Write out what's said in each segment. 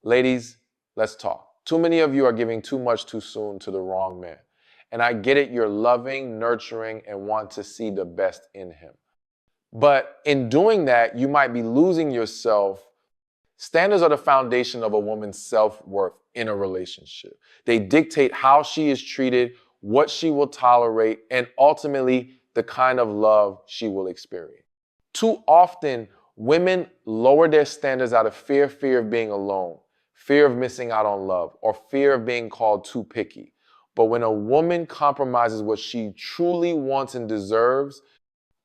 Ladies, let's talk. Too many of you are giving too much too soon to the wrong man. And I get it, you're loving, nurturing, and want to see the best in him. But in doing that, you might be losing yourself. Standards are the foundation of a woman's self-worth in a relationship. They dictate how she is treated, what she will tolerate, and ultimately the kind of love she will experience. Too often, women lower their standards out of fear of being alone, fear of missing out on love, or fear of being called too picky. But when a woman compromises what she truly wants and deserves,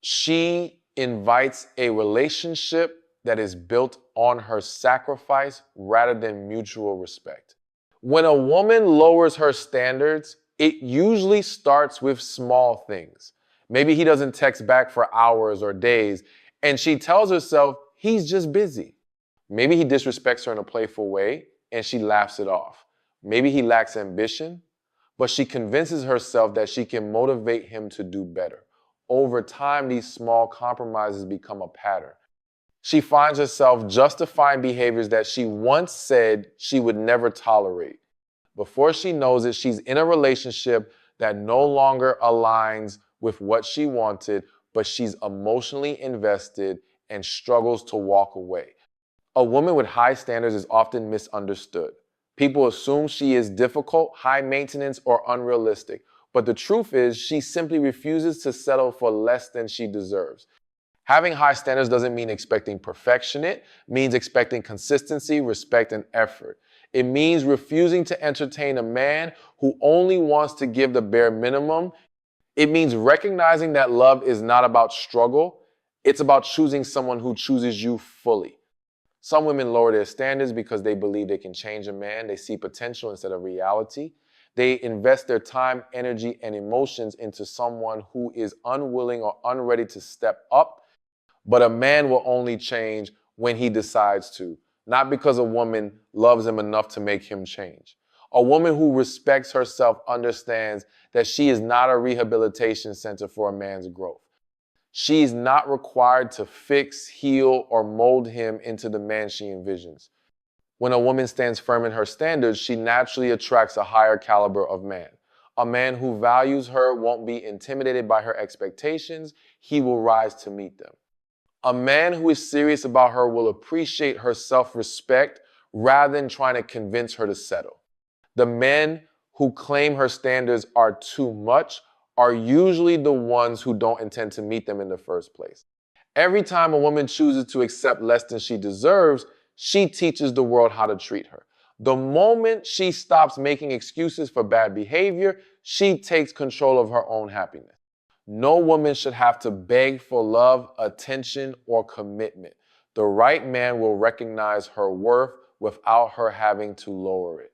she invites a relationship that is built on her sacrifice rather than mutual respect. When a woman lowers her standards, it usually starts with small things. Maybe he doesn't text back for hours or days, and she tells herself he's just busy. Maybe he disrespects her in a playful way, and she laughs it off. Maybe he lacks ambition, but she convinces herself that she can motivate him to do better. Over time, these small compromises become a pattern. She finds herself justifying behaviors that she once said she would never tolerate. Before she knows it, she's in a relationship that no longer aligns with what she wanted, but she's emotionally invested and struggles to walk away. A woman with high standards is often misunderstood. People assume she is difficult, high maintenance, or unrealistic. But the truth is, she simply refuses to settle for less than she deserves. Having high standards doesn't mean expecting perfection. It means expecting consistency, respect, and effort. It means refusing to entertain a man who only wants to give the bare minimum. It means recognizing that love is not about struggle. It's about choosing someone who chooses you fully. Some women lower their standards because they believe they can change a man. They see potential instead of reality. They invest their time, energy, and emotions into someone who is unwilling or unready to step up. But a man will only change when he decides to, not because a woman loves him enough to make him change. A woman who respects herself understands that she is not a rehabilitation center for a man's growth. She is not required to fix, heal, or mold him into the man she envisions. When a woman stands firm in her standards, she naturally attracts a higher caliber of man. A man who values her won't be intimidated by her expectations. He will rise to meet them. A man who is serious about her will appreciate her self-respect rather than trying to convince her to settle. The men who claim her standards are too much are usually the ones who don't intend to meet them in the first place. Every time a woman chooses to accept less than she deserves, she teaches the world how to treat her. The moment she stops making excuses for bad behavior, she takes control of her own happiness. No woman should have to beg for love, attention, or commitment. The right man will recognize her worth without her having to lower it.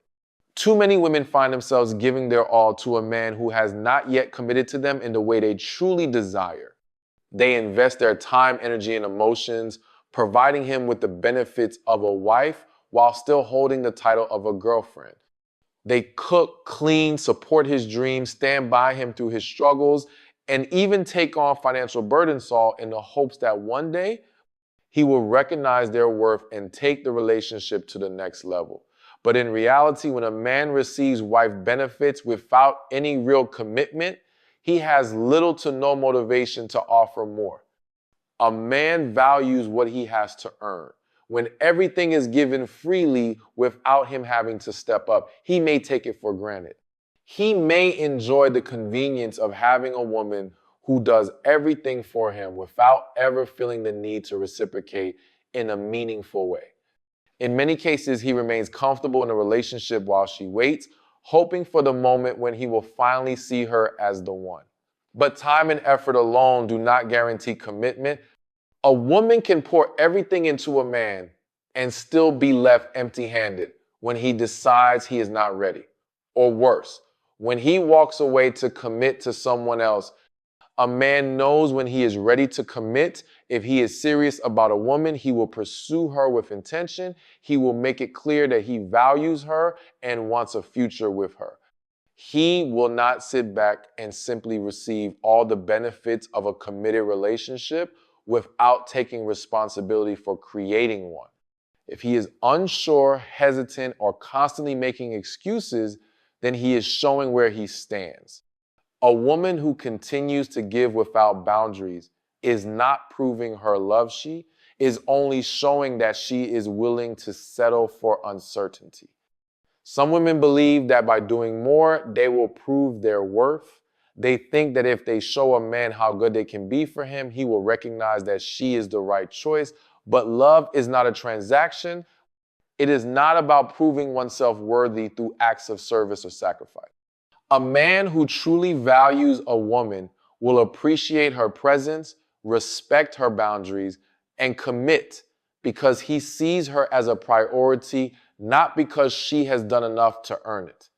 Too many women find themselves giving their all to a man who has not yet committed to them in the way they truly desire. They invest their time, energy, and emotions, providing him with the benefits of a wife while still holding the title of a girlfriend. They cook, clean, support his dreams, stand by him through his struggles, and even take on financial burdens all in the hopes that one day he will recognize their worth and take the relationship to the next level. But in reality, when a man receives wife benefits without any real commitment, he has little to no motivation to offer more. A man values what he has to earn. When everything is given freely without him having to step up, he may take it for granted. He may enjoy the convenience of having a woman who does everything for him without ever feeling the need to reciprocate in a meaningful way. In many cases, he remains comfortable in a relationship while she waits, hoping for the moment when he will finally see her as the one. But time and effort alone do not guarantee commitment. A woman can pour everything into a man and still be left empty-handed when he decides he is not ready. Or worse, when he walks away to commit to someone else. A man knows when he is ready to commit. If he is serious about a woman, he will pursue her with intention. He will make it clear that he values her and wants a future with her. He will not sit back and simply receive all the benefits of a committed relationship without taking responsibility for creating one. If he is unsure, hesitant, or constantly making excuses, then he is showing where he stands. A woman who continues to give without boundaries is not proving her love. She is only showing that she is willing to settle for uncertainty. Some women believe that by doing more, they will prove their worth. They think that if they show a man how good they can be for him, he will recognize that she is the right choice. But love is not a transaction. It is not about proving oneself worthy through acts of service or sacrifice. A man who truly values a woman will appreciate her presence, respect her boundaries, and commit because he sees her as a priority, not because she has done enough to earn it.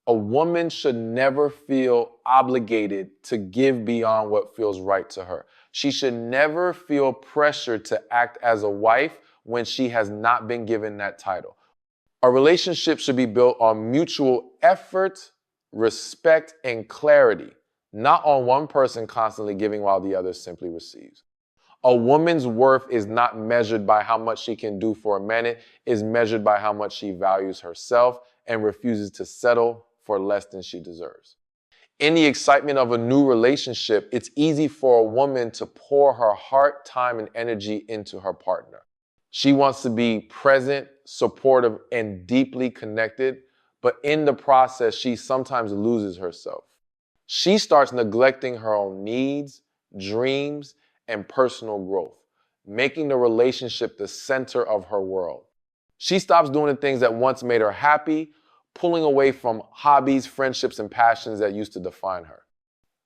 A woman should never feel obligated to give beyond what feels right to her. She should never feel pressured to act as a wife when she has not been given that title. A relationship should be built on mutual effort, respect, and clarity, not on one person constantly giving while the other simply receives. A woman's worth is not measured by how much she can do for a man. It is measured by how much she values herself and refuses to settle for less than she deserves. In the excitement of a new relationship, it's easy for a woman to pour her heart, time, and energy into her partner. She wants to be present, supportive, and deeply connected, but in the process, she sometimes loses herself. She starts neglecting her own needs, dreams, and personal growth, making the relationship the center of her world. She stops doing the things that once made her happy, pulling away from hobbies, friendships, and passions that used to define her.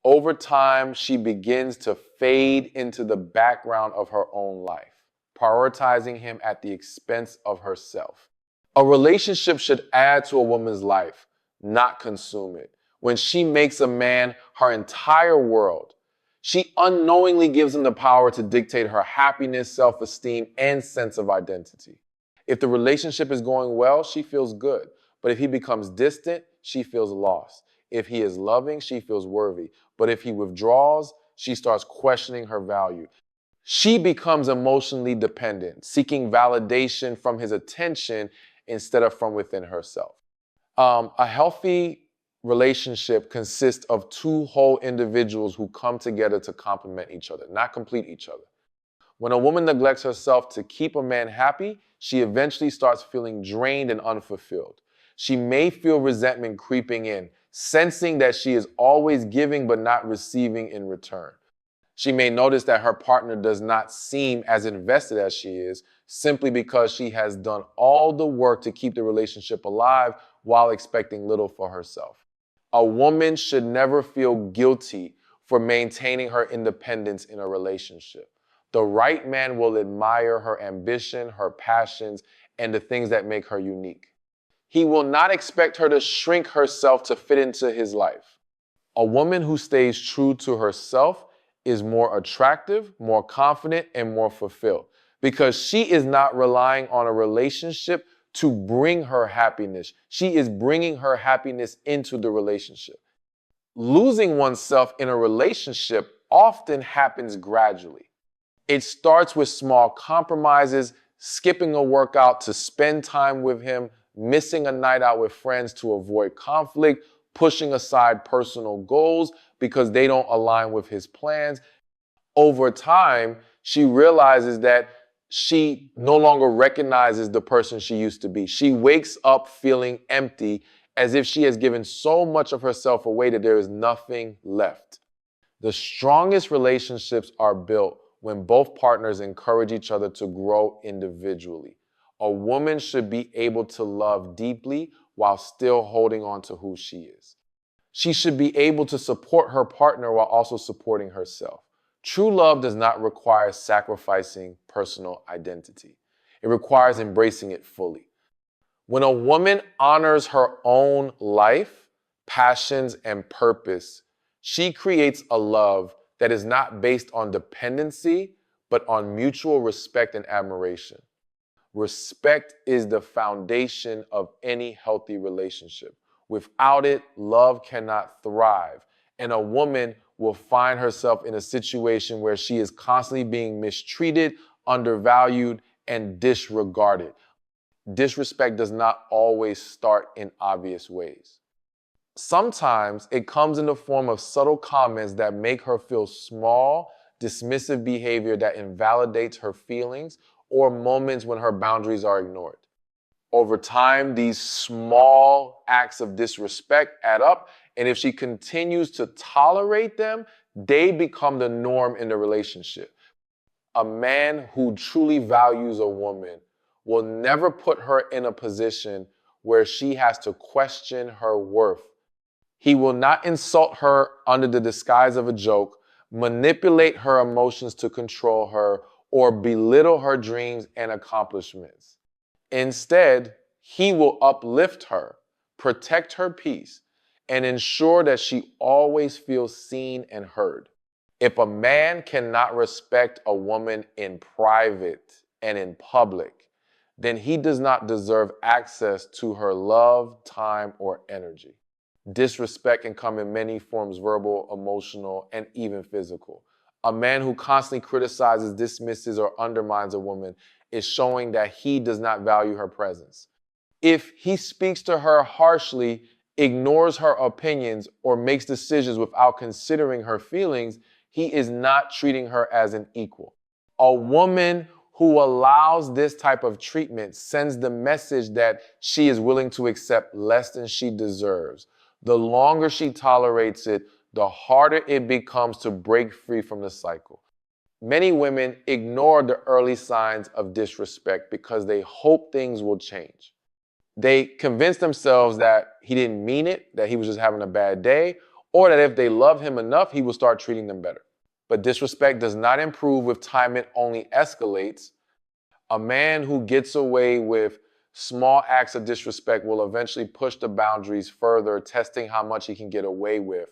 Over time, she begins to fade into the background of her own life, prioritizing him at the expense of herself. A relationship should add to a woman's life, not consume it. When she makes a man her entire world, she unknowingly gives him the power to dictate her happiness, self-esteem, and sense of identity. If the relationship is going well, she feels good. But if he becomes distant, she feels lost. If he is loving, she feels worthy. But if he withdraws, she starts questioning her value. She becomes emotionally dependent, seeking validation from his attention instead of from within herself. A healthy relationship consists of two whole individuals who come together to complement each other, not complete each other. When a woman neglects herself to keep a man happy, she eventually starts feeling drained and unfulfilled. She may feel resentment creeping in, sensing that she is always giving but not receiving in return. She may notice that her partner does not seem as invested as she is, simply because she has done all the work to keep the relationship alive while expecting little for herself. A woman should never feel guilty for maintaining her independence in a relationship. The right man will admire her ambition, her passions, and the things that make her unique. He will not expect her to shrink herself to fit into his life. A woman who stays true to herself is more attractive, more confident, and more fulfilled because she is not relying on a relationship to bring her happiness. She is bringing her happiness into the relationship. Losing oneself in a relationship often happens gradually. It starts with small compromises, skipping a workout to spend time with him, missing a night out with friends to avoid conflict, pushing aside personal goals because they don't align with his plans. Over time, she realizes that she no longer recognizes the person she used to be. She wakes up feeling empty, as if she has given so much of herself away that there is nothing left. The strongest relationships are built when both partners encourage each other to grow individually. A woman should be able to love deeply while still holding on to who she is. She should be able to support her partner while also supporting herself. True love does not require sacrificing personal identity. It requires embracing it fully. When a woman honors her own life, passions, and purpose, she creates a love that is not based on dependency, but on mutual respect and admiration. Respect is the foundation of any healthy relationship. Without it, love cannot thrive, and a woman will find herself in a situation where she is constantly being mistreated, undervalued, and disregarded. Disrespect does not always start in obvious ways. Sometimes it comes in the form of subtle comments that make her feel small, dismissive behavior that invalidates her feelings, or moments when her boundaries are ignored. Over time, these small acts of disrespect add up, and if she continues to tolerate them, they become the norm in the relationship. A man who truly values a woman will never put her in a position where she has to question her worth. He will not insult her under the disguise of a joke, manipulate her emotions to control her, or belittle her dreams and accomplishments. Instead, he will uplift her, protect her peace, and ensure that she always feels seen and heard. If a man cannot respect a woman in private and in public, then he does not deserve access to her love, time, or energy. Disrespect can come in many forms: verbal, emotional, and even physical. A man who constantly criticizes, dismisses, or undermines a woman is showing that he does not value her presence. If he speaks to her harshly, ignores her opinions, or makes decisions without considering her feelings, he is not treating her as an equal. A woman who allows this type of treatment sends the message that she is willing to accept less than she deserves. The longer she tolerates it, the harder it becomes to break free from the cycle. Many women ignore the early signs of disrespect because they hope things will change. They convince themselves that he didn't mean it, that he was just having a bad day, or that if they love him enough, he will start treating them better. But disrespect does not improve with time, it only escalates. A man who gets away with small acts of disrespect will eventually push the boundaries further, testing how much he can get away with.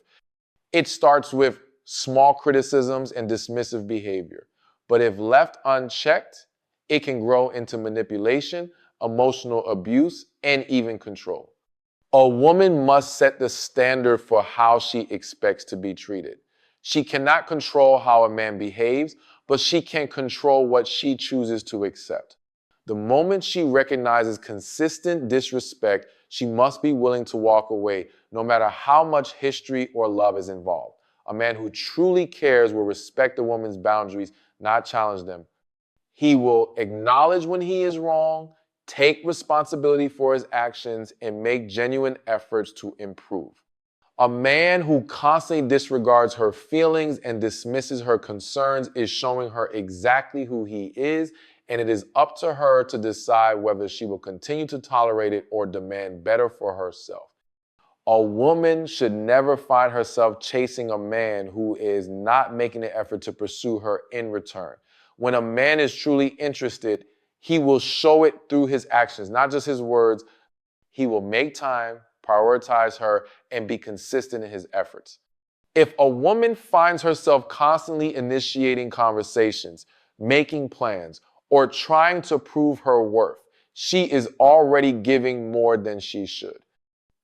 It starts with small criticisms and dismissive behavior. But if left unchecked, it can grow into manipulation, emotional abuse, and even control. A woman must set the standard for how she expects to be treated. She cannot control how a man behaves, but she can control what she chooses to accept. The moment she recognizes consistent disrespect, she must be willing to walk away, no matter how much history or love is involved. A man who truly cares will respect a woman's boundaries, not challenge them. He will acknowledge when he is wrong, take responsibility for his actions, and make genuine efforts to improve. A man who constantly disregards her feelings and dismisses her concerns is showing her exactly who he is, and it is up to her to decide whether she will continue to tolerate it or demand better for herself. A woman should never find herself chasing a man who is not making the effort to pursue her in return. When a man is truly interested, he will show it through his actions, not just his words. He will make time, prioritize her, and be consistent in his efforts. If a woman finds herself constantly initiating conversations, making plans, or trying to prove her worth, she is already giving more than she should.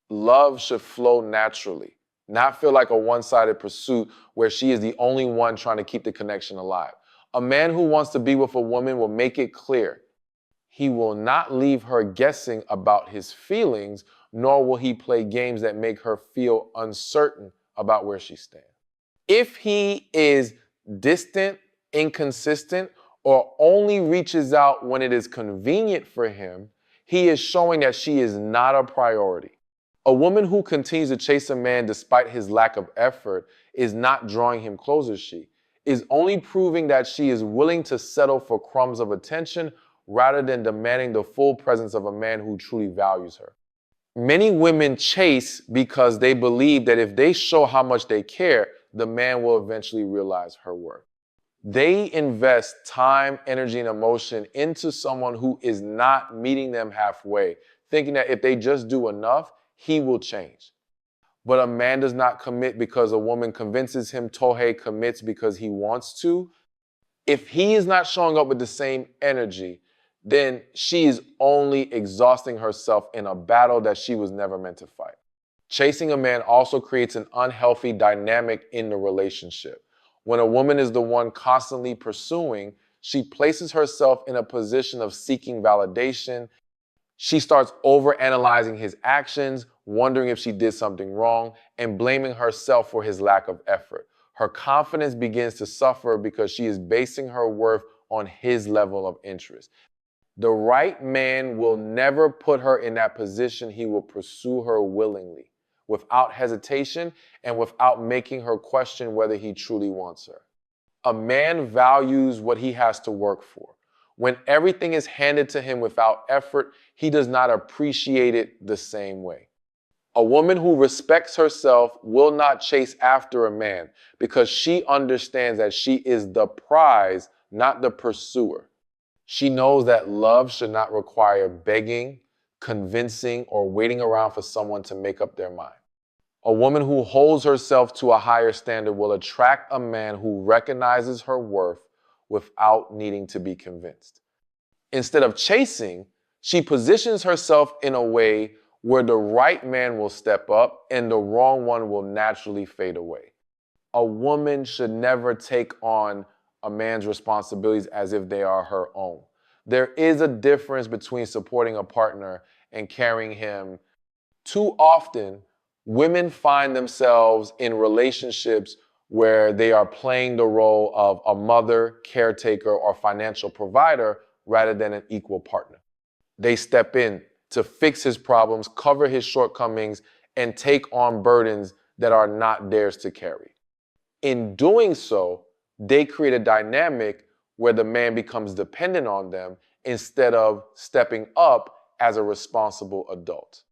Love should flow naturally, not feel like a one-sided pursuit where she is the only one trying to keep the connection alive. A man who wants to be with a woman will make it clear. He will not leave her guessing about his feelings, nor will he play games that make her feel uncertain about where she stands. If he is distant, inconsistent, or only reaches out when it is convenient for him, he is showing that she is not a priority. A woman who continues to chase a man despite his lack of effort is not drawing him closer. She is only proving that she is willing to settle for crumbs of attention rather than demanding the full presence of a man who truly values her. Many women chase because they believe that if they show how much they care, the man will eventually realize her worth. They invest time, energy, and emotion into someone who is not meeting them halfway, thinking that if they just do enough, he will change. But a man does not commit because a woman convinces him. Tohei commits because he wants to. If he is not showing up with the same energy, then she is only exhausting herself in a battle that she was never meant to fight. Chasing a man also creates an unhealthy dynamic in the relationship. When a woman is the one constantly pursuing, She places herself in a position of seeking validation. She starts overanalyzing his actions, wondering if she did something wrong, and blaming herself for his lack of effort. Her confidence begins to suffer because she is basing her worth on his level of interest. The right man will never put her in that position. He will pursue her willingly, without hesitation, and without making her question whether he truly wants her. A man values what he has to work for. When everything is handed to him without effort, he does not appreciate it the same way. A woman who respects herself will not chase after a man because she understands that she is the prize, not the pursuer. She knows that love should not require begging, convincing, or waiting around for someone to make up their mind. A woman who holds herself to a higher standard will attract a man who recognizes her worth without needing to be convinced. Instead of chasing, she positions herself in a way where the right man will step up and the wrong one will naturally fade away. A woman should never take on a man's responsibilities as if they are her own. There is a difference between supporting a partner and carrying him. Too often, women find themselves in relationships where they are playing the role of a mother, caretaker, or financial provider rather than an equal partner. They step in to fix his problems, cover his shortcomings, and take on burdens that are not theirs to carry. In doing so, they create a dynamic where the man becomes dependent on them instead of stepping up as a responsible adult.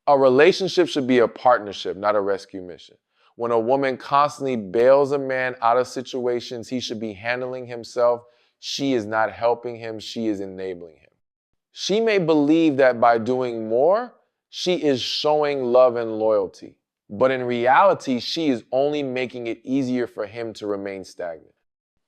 A relationship should be a partnership, not a rescue mission. When a woman constantly bails a man out of situations he should be handling himself, she is not helping him, she is enabling him. She may believe that by doing more, she is showing love and loyalty. But in reality, she is only making it easier for him to remain stagnant.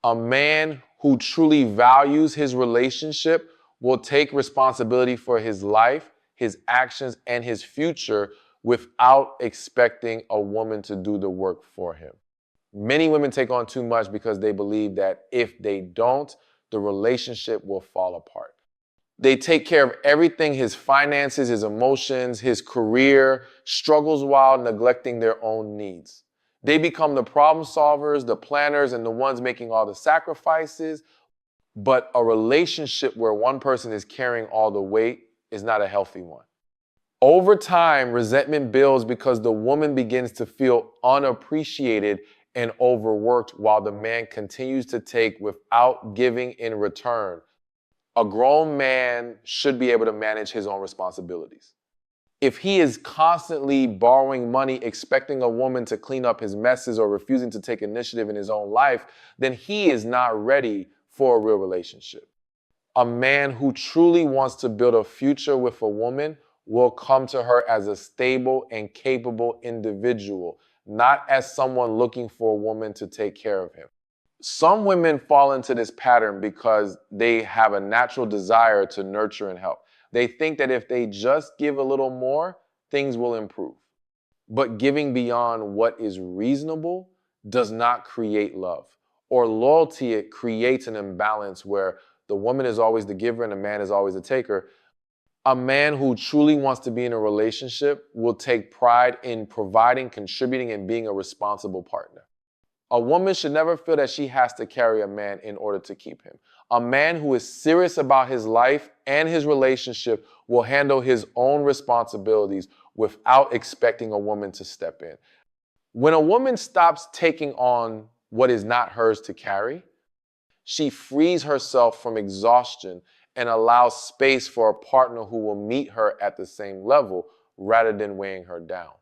A man who truly values his relationship will take responsibility for his life, his actions, and his future without expecting a woman to do the work for him. Many women take on too much because they believe that if they don't, the relationship will fall apart. They take care of everything, his finances, his emotions, his career, struggles while neglecting their own needs. They become the problem solvers, the planners, and the ones making all the sacrifices. But a relationship where one person is carrying all the weight is not a healthy one. Over time, resentment builds because the woman begins to feel unappreciated and overworked while the man continues to take without giving in return. A grown man should be able to manage his own responsibilities. If he is constantly borrowing money, expecting a woman to clean up his messes or refusing to take initiative in his own life, then he is not ready for a real relationship. A man who truly wants to build a future with a woman will come to her as a stable and capable individual, not as someone looking for a woman to take care of him. Some women fall into this pattern because they have a natural desire to nurture and help. They think that if they just give a little more, things will improve. But giving beyond what is reasonable does not create love. Or loyalty, it creates an imbalance where the woman is always the giver and the man is always the taker. A man who truly wants to be in a relationship will take pride in providing, contributing, and being a responsible partner. A woman should never feel that she has to carry a man in order to keep him. A man who is serious about his life and his relationship will handle his own responsibilities without expecting a woman to step in. When a woman stops taking on what is not hers to carry, she frees herself from exhaustion and allows space for a partner who will meet her at the same level rather than weighing her down.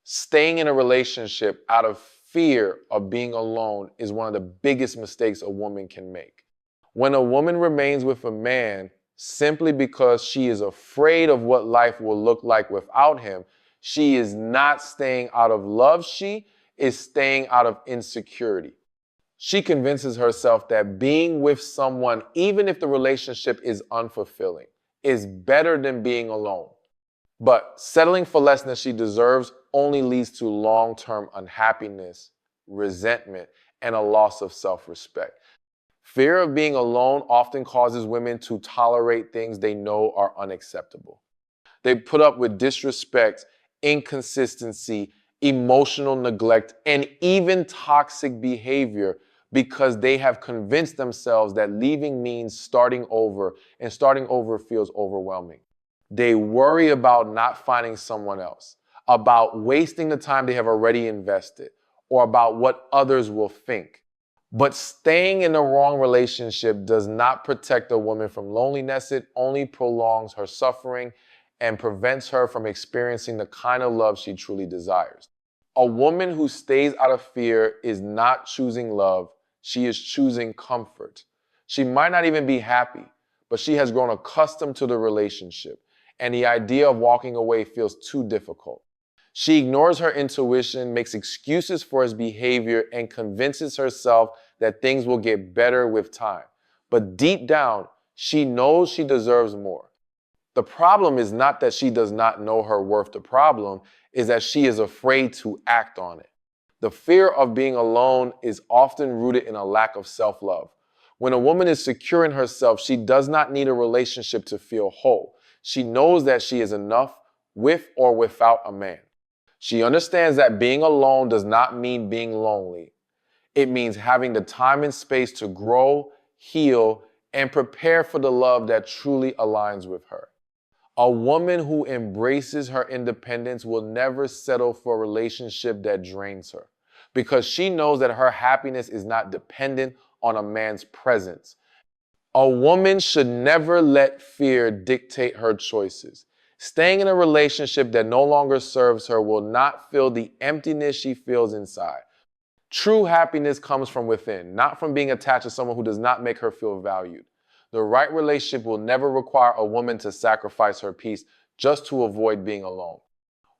Staying in a relationship out of fear of being alone is one of the biggest mistakes a woman can make. When a woman remains with a man simply because she is afraid of what life will look like without him, she is not staying out of love, she is staying out of insecurity. She convinces herself that being with someone, even if the relationship is unfulfilling, is better than being alone. But settling for less than she deserves only leads to long-term unhappiness, resentment, and a loss of self-respect. Fear of being alone often causes women to tolerate things they know are unacceptable. They put up with disrespect, inconsistency, emotional neglect, and even toxic behavior because they have convinced themselves that leaving means starting over, and starting over feels overwhelming. They worry about not finding someone else, about wasting the time they have already invested, or about what others will think. But staying in the wrong relationship does not protect a woman from loneliness. It only prolongs her suffering and prevents her from experiencing the kind of love she truly desires. A woman who stays out of fear is not choosing love, she is choosing comfort. She might not even be happy, but she has grown accustomed to the relationship, and the idea of walking away feels too difficult. She ignores her intuition, makes excuses for his behavior, and convinces herself that things will get better with time. But deep down, she knows she deserves more. The problem is not that she does not know her worth. The problem is that she is afraid to act on it. The fear of being alone is often rooted in a lack of self-love. When a woman is secure in herself, she does not need a relationship to feel whole. She knows that she is enough with or without a man. She understands that being alone does not mean being lonely. It means having the time and space to grow, heal, and prepare for the love that truly aligns with her. A woman who embraces her independence will never settle for a relationship that drains her because she knows that her happiness is not dependent on a man's presence. A woman should never let fear dictate her choices. Staying in a relationship that no longer serves her will not fill the emptiness she feels inside. True happiness comes from within, not from being attached to someone who does not make her feel valued. The right relationship will never require a woman to sacrifice her peace just to avoid being alone.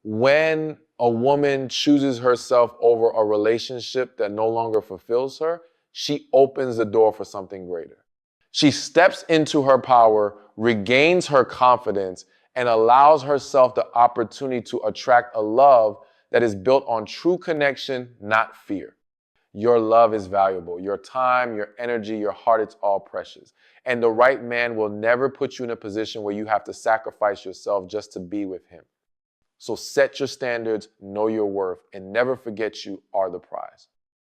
When a woman chooses herself over a relationship that no longer fulfills her, she opens the door for something greater. She steps into her power, regains her confidence, and allows herself the opportunity to attract a love that is built on true connection, not fear. Your love is valuable. Your time, your energy, your heart, it's all precious. And the right man will never put you in a position where you have to sacrifice yourself just to be with him. So set your standards, know your worth, and never forget you are the prize.